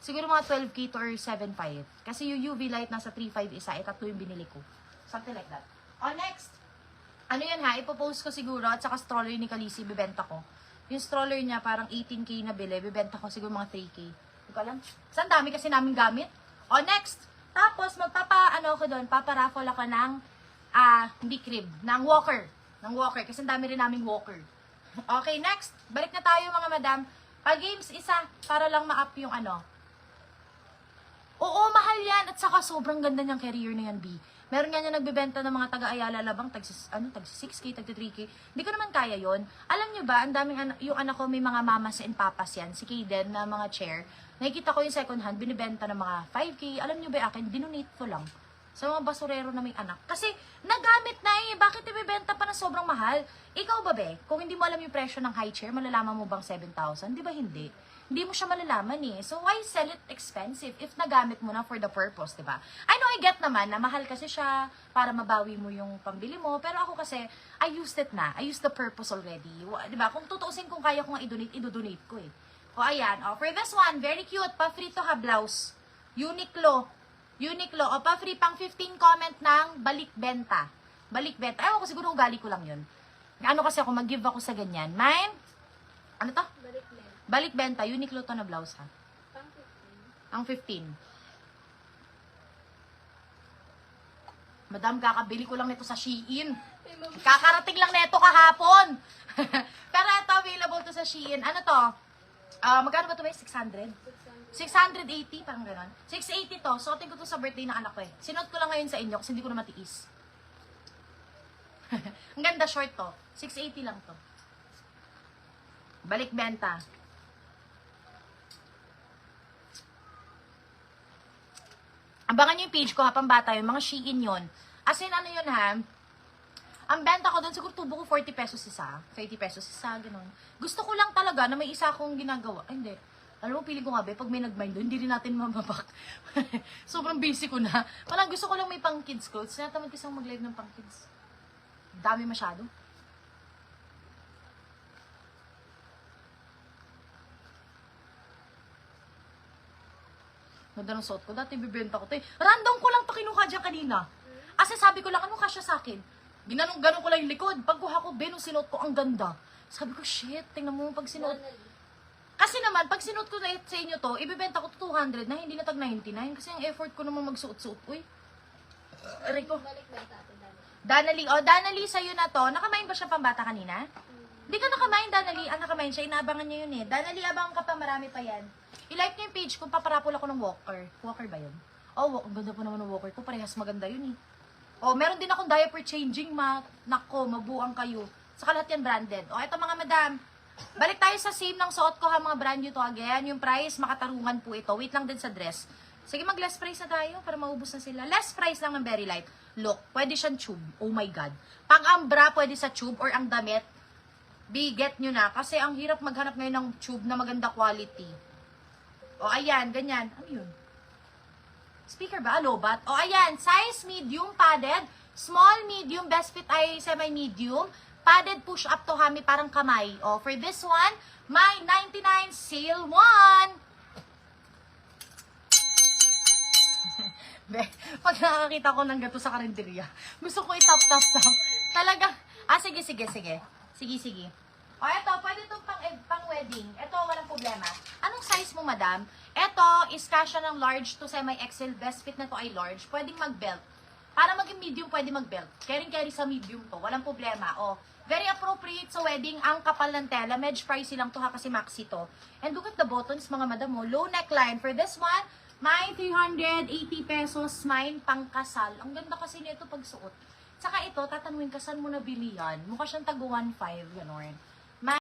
Siguro mga 12K to or 7.5. Kasi yung UV light nasa 3.5 isa, tatlo yung binili ko. Something like that. Next. Ano yan ha, ipopost ko siguro at saka stroller ni Khaleesi, bibenta ko. Yung stroller niya parang 18K na bili, bibenta ko siguro mga 3K. Hindi ko alam. Saan dami kasi namin gamit. Next. Tapos ako doon, paparaffle ako ng, hindi crib, ng walker. Ng walker, kasi ang dami rin naming walker. Okay, next. Balik na tayo mga madam. Pag-games isa, para lang ma-up yung Oo, mahal yan. At saka sobrang ganda niyang career na yan, B. Meron nga niya nagbebenta ng mga taga-Ayala Labang, tag 6K, tag 3K. Hindi ko naman kaya yon. Alam niyo ba, ang daming yung anak ko may mga mamas and papas yan, si Kaden na mga chair. Nakikita ko yung second hand, binibenta ng mga 5K. Alam niyo ba, akin, dinonate ko lang sa mga basurero na may anak. Kasi, nagamit na Bakit ibibenta pa na sobrang mahal? Ikaw ba, be? Kung hindi mo alam yung presyo ng high chair, malalaman mo bang 7,000? Di ba hindi? Hindi mo siya malalaman So, why sell it expensive if nagamit mo na for the purpose, di ba? I know, I get naman na mahal kasi siya para mabawi mo yung pambili mo. Pero ako kasi, I used it na. I used the purpose already. Di ba? Kung tutuusin kung kaya ko nga i-donate, i-donate ko ayan. For this one, very cute. Pa-free to ha blouse. Uniqlo. Pa-free pang 15 comment ng balik benta. Balik benta. Ayaw ko siguro ugali ko lang yun. Ano kasi ako, mag-give ako sa ganyan. Mine? Ano to? Balik benta, Uniqlo to na blouse ha. Ang 15. Madam, kakabili ko lang nito sa Shein. Kakarating lang nito kahapon. Pero ito, available to sa Shein. Ano to? Magkano ba ito ba? 600? 680, parang gano'n. 680 to. Suotin ko to sa birthday ng anak ko Sinuot ko lang ngayon sa inyo kasi hindi ko na matiis. Ang ganda, short to. 680 lang to. Balik benta. Abangan nyo yung page ko, pambata yun, mga Shein yun. As in, ano yun ha, ang benta ko doon, siguro tubo ko 40 pesos isa, 30 pesos isa, gano'n. Gusto ko lang talaga na may isa akong ginagawa. Ay, hindi. Alam mo, pili ko nga pag may nag-mind doon, hindi rin natin mamabak. Sobrang busy ko na. Parang gusto ko lang may pang kids clothes. Sinatamad kasi akong mag-live ng pang kids. Dami masyado. Ganda ng suot ko. Dati bibenta ko ito Random ko lang ito kinuha dyan kanina. Kasi sabi ko lang, ano kasya sa akin? Ginanong-ganon ko lang yung likod. Pagkuha ko, nung sinuot ko, ang ganda. Sabi ko, shit, tingnan mo pag sinuot. Kasi naman, pag sinuot ko sa inyo to, ibibenta ko to 200 na, hindi na tag 99. Kasi ang effort ko naman magsuot-suot. Uy. Rico. Danali. Danali sa'yo na to. Nakamain ba siya pambata kanina? Hindi ka nakamain, Danali. Nakamain siya. Inaabangan niya yun Danali, abangan ka pa. Marami pa yan. I-like niyo yung page kung paparapol ako ng walker. Walker ba yun? Ang ganda po naman ng walker ko. Parehas maganda yun meron din akong diaper changing mat. Nako, mabuang kayo. Saka lahat yan branded. Eto mga madam. Balik tayo sa same ng suot ko mga brand new to again. Yung price, makatarungan po ito. Wait lang din sa dress. Sige, mag-less price na tayo para maubos na sila. Less price lang ng very light. Look, pwede siyang tube. Oh my God. Pag ang bra, pwede sa tube or ang damit, biget nyo na. Kasi ang hirap maghanap ngayon ng tube na maganda quality. Ayan, ganyan. Ano yun? Speaker ba? Lobat? Ayan. Size medium, padded. Small, medium, best fit ay semi-medium. Padded push up to hami, parang kamay. For this one, may 99 sale 1. Pag nakakita ko ng gato sa karinderya, gusto ko i-tap. Talaga. Sige. Sige. Eto, pwede itong pang wedding. Eto, walang problema. Anong size mo, madam? Eto, is kasya ng large to semi-XL. Best fit na to ay large. Pwedeng mag-belt. Para maging medium, pwede mag-belt. Carry sa medium to. Walang problema. Very appropriate sa wedding. Ang kapal ng tela. Medj pricey lang to kasi maxi to. And look at the buttons, mga madam mo. Low neckline. For this one, may 380 pesos. Mine pangkasal. Ang ganda kasi nito pag suot. Saka ito, tatanungin ka, saan mo nabili yan? Mukha siyang tago 1.5, gano'n.